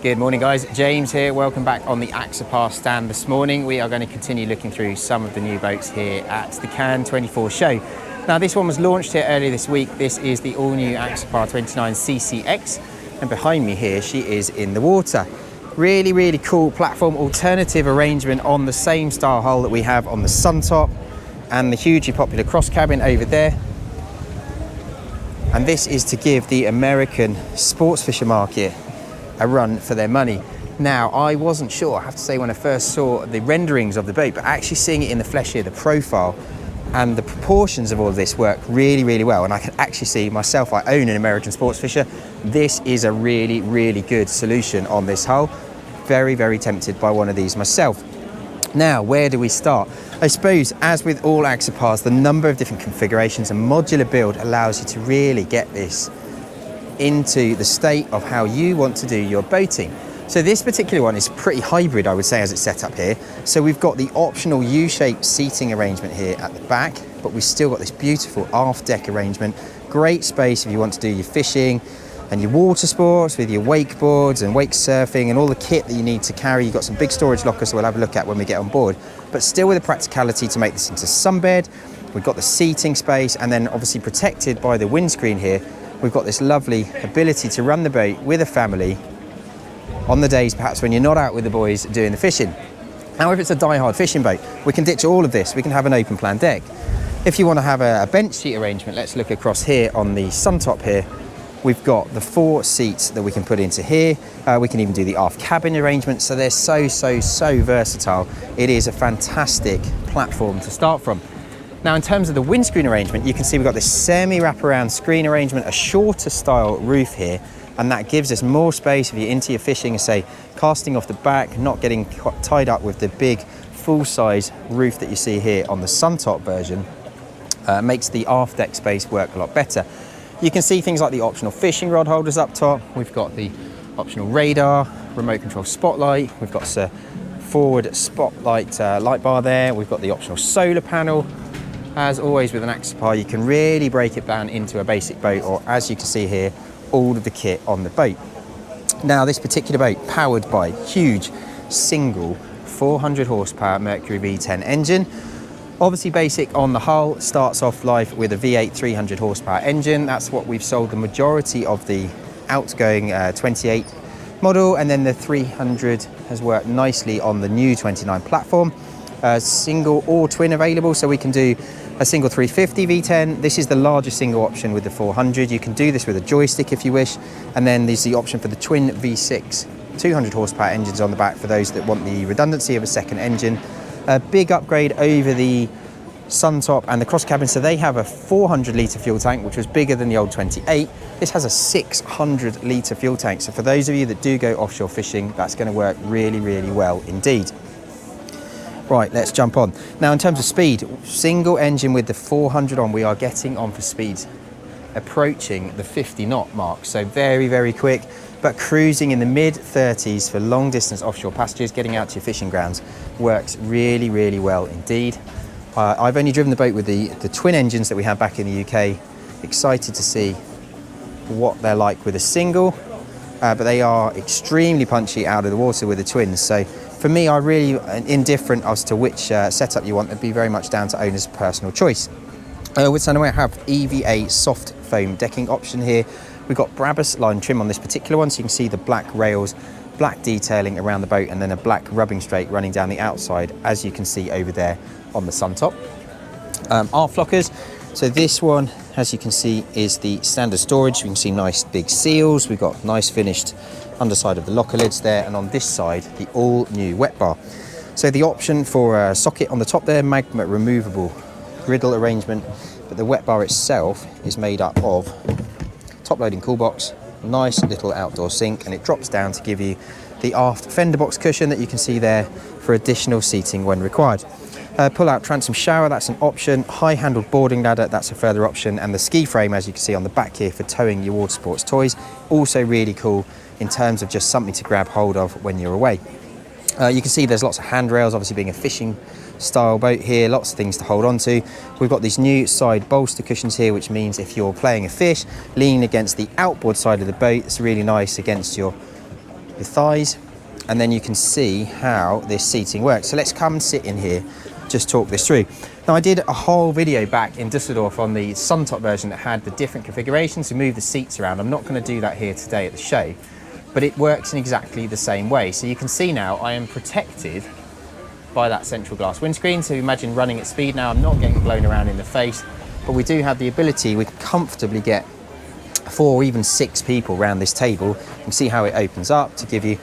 Good morning guys, James here. Welcome back on the Axopar stand this morning. We are going to continue looking through some of the new boats here at the Cannes 24 show. Now this one was launched here earlier this week. This is the all new Axopar 29 CCX, and behind me here she is in the water. Really cool platform alternative arrangement on the same style hull that we have on the Suntop and the hugely popular cross cabin over there. And this is to give the American sports fisher market a run for their money. Now, I wasn't sure, I have to say, when I first saw the renderings of the boat, but actually seeing it in the flesh here, the profile and the proportions of all of this work really well. And I can actually see myself, I own an American sports fisher. This is a really good solution on this hull. Very tempted by one of these myself. Now, where do we start? I suppose, as with all Axopars, the number of different configurations and modular build allows you to really get this into the state of how you want to do your boating. So this particular one is pretty hybrid, I would say, as it's set up here. So we've got the optional U-shaped seating arrangement here at the back, but we've still got this beautiful aft deck arrangement. Great space if you want to do your fishing and your water sports with your wakeboards and wake surfing and all the kit that you need to carry. You've got some big storage lockers that we'll have a look at when we get on board, but still with the practicality to make this into sunbed. We've got the seating space, and then obviously protected by the windscreen here, we've got this lovely ability to run the boat with a family on the days perhaps when you're not out with the boys doing the fishing. Now, if it's a die-hard fishing boat, we can ditch all of this. We can have an open plan deck. If you want to have a bench seat arrangement, let's look across here on the Suntop here. We've got the 4 seats that we can put into here. We can even do the aft cabin arrangement. So they're so versatile. It is a fantastic platform to start from. Now, in terms of the windscreen arrangement, you can see we've got this semi-wraparound screen arrangement, a shorter style roof here, and that gives us more space if you're into your fishing, say, casting off the back, not getting tied up with the big full-size roof that you see here on the Suntop version. Makes the aft deck space work a lot better. You can see things like the optional fishing rod holders up top. We've got the optional radar, remote control spotlight. We've got a forward spotlight light bar there. We've got the optional solar panel. As always with an Axopar, you can really break it down into a basic boat, or as you can see here, all of the kit on the boat. Now, this particular boat powered by huge single 400 horsepower Mercury V10 engine. Obviously basic on the hull, starts off life with a V8 300 horsepower engine. That's what we've sold the majority of the outgoing 28 model, and then the 300 has worked nicely on the new 29 platform. Single or twin available, so we can do a single 350 V10. This is the largest single option with the 400. You can do this with a joystick if you wish, and then there's the option for the twin V6 200 horsepower engines on the back for those that want the redundancy of a second engine. A big upgrade over the Suntop and the cross cabin, so they have a 400 litre fuel tank, which was bigger than the old 28. This has a 600 litre fuel tank, so for those of you that do go offshore fishing, that's going to work really well indeed. Right, let's jump on. Now, in terms of speed, single engine with the 400 on, we are getting on for speeds approaching the 50 knot mark. So very quick, but cruising in the mid 30s for long distance offshore passages, getting out to your fishing grounds, works really well indeed. I've only driven the boat with the twin engines that we had back in the UK. Excited to see what they're like with a single, but they are extremely punchy out of the water with the twins. So for me, I'm really indifferent as to which setup you want. It'd be very much down to owner's personal choice. With Sunway, I have EVA soft foam decking option here. We've got Brabus line trim on this particular one, so you can see the black rails, black detailing around the boat, and then a black rubbing straight running down the outside, as you can see over there on the Suntop. Aft lockers. So this one, as you can see, is the standard storage. You can see nice big seals. We've got nice finished underside of the locker lids there, and on this side, the all new wet bar. So the option for a socket on the top there, magnet removable griddle arrangement, but the wet bar itself is made up of top loading cool box, nice little outdoor sink, and it drops down to give you the aft fender box cushion that you can see there for additional seating when required. Pull out transom shower, that's an option. High handled boarding ladder, that's a further option. And the ski frame, as you can see on the back here, for towing your water sports toys, also really cool in terms of just something to grab hold of when you're away. You can see there's lots of handrails, obviously being a fishing style boat here, lots of things to hold on to. We've got these new side bolster cushions here, which means if you're playing a fish, leaning against the outboard side of the boat, it's really nice against your your thighs, and then you can see how this seating works. So let's come and sit in here, just talk this through. Now, I did a whole video back in Düsseldorf on the Suntop version that had the different configurations to move the seats around. I'm not going to do that here today at the show, but it works in exactly the same way. So you can see now I am protected by that central glass windscreen. So imagine running at speed now, I'm not getting blown around in the face, but we do have the ability, we can comfortably get 4 or even 6 people around this table. You can see how it opens up to give you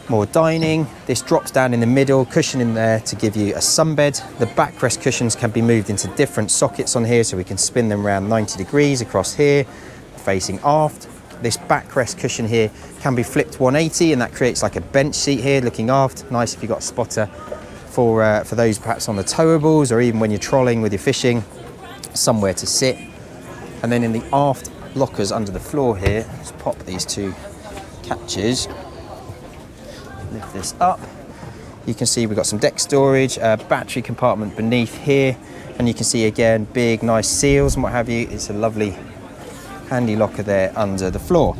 more dining. This drops down in the middle, cushion in there to give you a sunbed. The backrest cushions can be moved into different sockets on here, so we can spin them around 90 degrees across here, facing aft. This backrest cushion here can be flipped 180, and that creates like a bench seat here looking aft. Nice if you've got a spotter for those perhaps on the towables, or even when you're trolling with your fishing, somewhere to sit. And then in the aft lockers under the floor here, let's pop these 2 catches, lift this up. You can see we've got some deck storage, battery compartment beneath here, and you can see again big nice seals and what have you. It's a lovely handy locker there under the floor.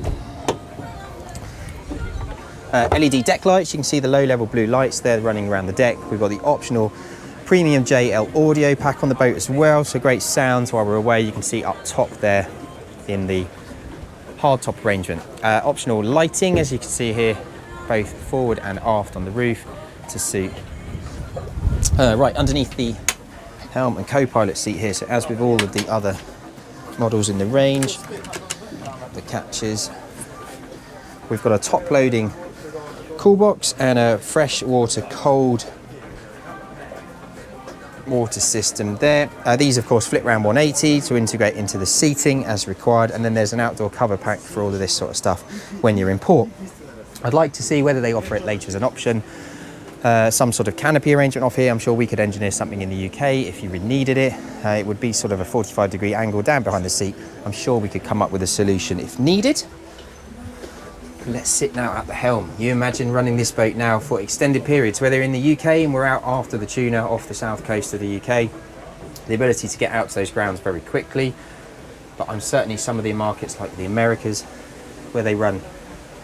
LED deck lights, you can see the low level blue lights there running around the deck. We've got the optional premium JL audio pack on the boat as well, so great sounds while we're away. You can see up top there in the hardtop arrangement. Optional lighting, as you can see here, both forward and aft on the roof to suit. Right underneath the Helm and co-pilot seat here, so as with all of the other models in the range, the catches, we've got a top loading cool box and a fresh water cold water system there. These of course flip around 180 to integrate into the seating as required, and then there's an outdoor cover pack for all of this sort of stuff when you're in port. I'd like to see whether they offer it later as an option, some sort of canopy arrangement off here. I'm sure we could engineer something in the UK if you really needed it. It would be sort of a 45-degree angle down behind the seat. I'm sure we could come up with a solution if needed. Let's sit now at the helm. You imagine running this boat now for extended periods, whether in the UK and we're out after the tuna off the south coast of the UK, the ability to get out to those grounds very quickly. But I'm certainly some of the markets like the Americas, where they run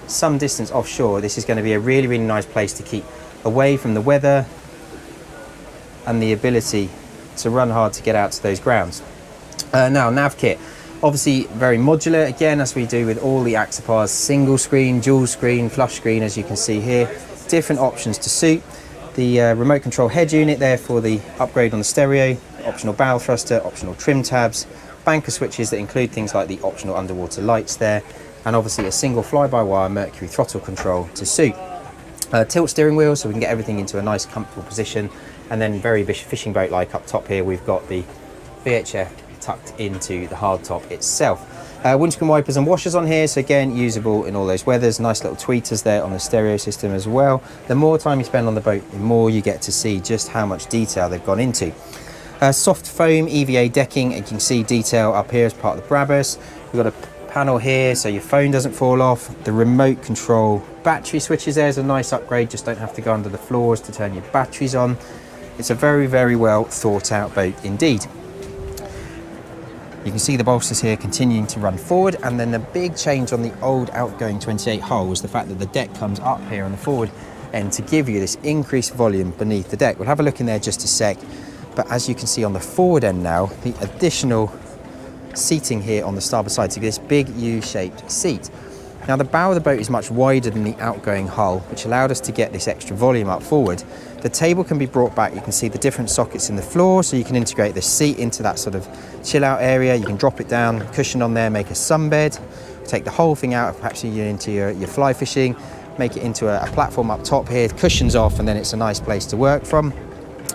some distance offshore, this is going to be a really, really nice place to keep away from the weather and the ability to run hard to get out to those grounds. Now, nav kit. Obviously very modular, again, as we do with all the Axopars, single screen, dual screen, flush screen, as you can see here. Different options to suit. The remote control head unit there for the upgrade on the stereo, optional bow thruster, optional trim tabs, banker switches that include things like the optional underwater lights there, and obviously a single fly-by-wire Mercury throttle control to suit. Tilt steering wheel, so we can get everything into a nice comfortable position, and then very fishing boat like up top here we've got the VHF tucked into the hardtop itself. Windscreen wipers and washers on here, so again usable in all those weathers. Nice little tweeters there on the stereo system as well. The more time you spend on the boat, the more you get to see just how much detail they've gone into. Soft foam EVA decking, and you can see detail up here as part of the Brabus. We've got a panel here so your phone doesn't fall off. The remote control battery switches there is a nice upgrade, just don't have to go under the floors to turn your batteries on. It's a very, very well thought out boat indeed. You can see the bolsters here continuing to run forward, and then the big change on the old outgoing 28 hull was the fact that the deck comes up here on the forward end to give you this increased volume beneath the deck. We'll have a look in there just a sec, but as you can see on the forward end now, the additional seating here on the starboard side to this big U-shaped seat. Now the bow of the boat is much wider than the outgoing hull, which allowed us to get this extra volume up forward. The table can be brought back. You can see the different sockets in the floor, so you can integrate the seat into that sort of chill out area. You can drop it down, cushion on there, make a sunbed, take the whole thing out, perhaps you're into your fly fishing, make it into a platform up top here, cushions off, and then it's a nice place to work from.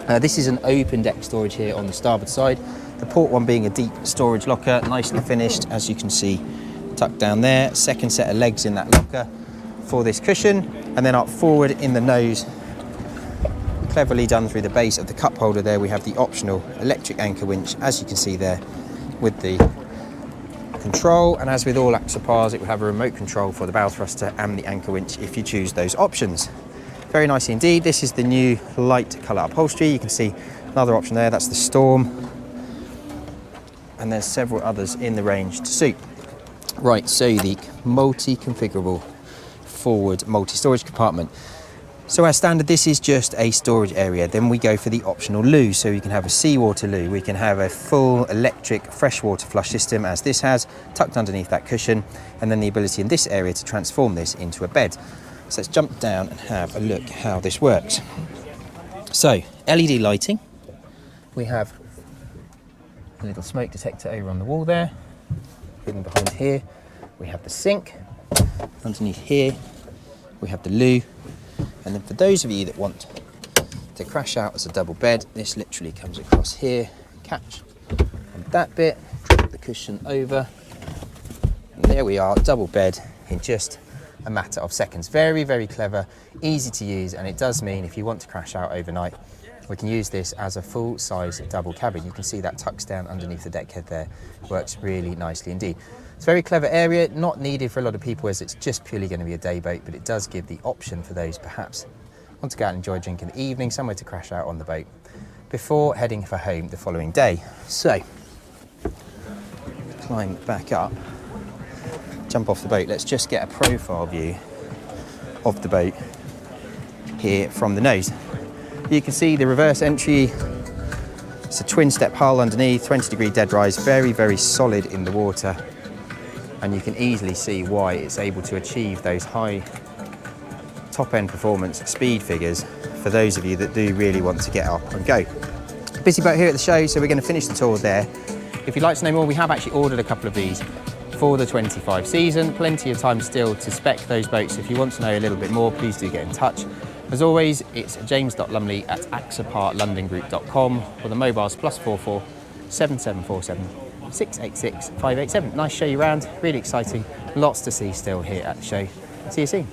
This is an open deck storage here on the starboard side. The port one being a deep storage locker, nicely finished, as you can see, tucked down there. Second set of legs in that locker for this cushion, and then up forward in the nose, cleverly done through the base of the cup holder there, we have the optional electric anchor winch, as you can see there, with the control. And as with all Axopars, it will have a remote control for the bow thruster and the anchor winch if you choose those options. Very nice indeed. This is the new light colour upholstery. You can see another option there, that's the Storm. And there's several others in the range to suit. Right, so the multi-configurable forward multi-storage compartment. So as standard, this is just a storage area. Then we go for the optional loo. So you can have a seawater loo. We can have a full electric freshwater flush system, as this has, tucked underneath that cushion, and then the ability in this area to transform this into a bed. So let's jump down and have a look how this works. So LED lighting. We have a little smoke detector over on the wall there. Hidden behind here, we have the sink. Underneath here, we have the loo. And then for those of you that want to crash out as a double bed, this literally comes across here, catch on that bit, drop the cushion over, and there we are, double bed in just a matter of seconds. Very, very clever, easy to use, and it does mean if you want to crash out overnight, we can use this as a full-size double cabin. You can see that tucks down underneath the deck head there. Works really nicely indeed. It's a very clever area, not needed for a lot of people as it's just purely going to be a day boat, but it does give the option for those perhaps want to go out and enjoy a drink in the evening, somewhere to crash out on the boat before heading for home the following day. So, climb back up, jump off the boat. Let's just get a profile view of the boat here from the nose. You can see the reverse entry. It's a twin step hull underneath, 20-degree dead rise, very, very solid in the water. And you can easily see why it's able to achieve those high top-end performance speed figures for those of you that do really want to get up and go. Busy boat here at the show, so we're going to finish the tour there. If you'd like to know more, we have actually ordered a couple of these for the 25 season. Plenty of time still to spec those boats. If you want to know a little bit more, please do get in touch. As always, it's james.lumley@axoparlondongroup.com, or the mobiles +44 7747 686 587. Nice show you around, really exciting. Lots to see still here at the show. See you soon.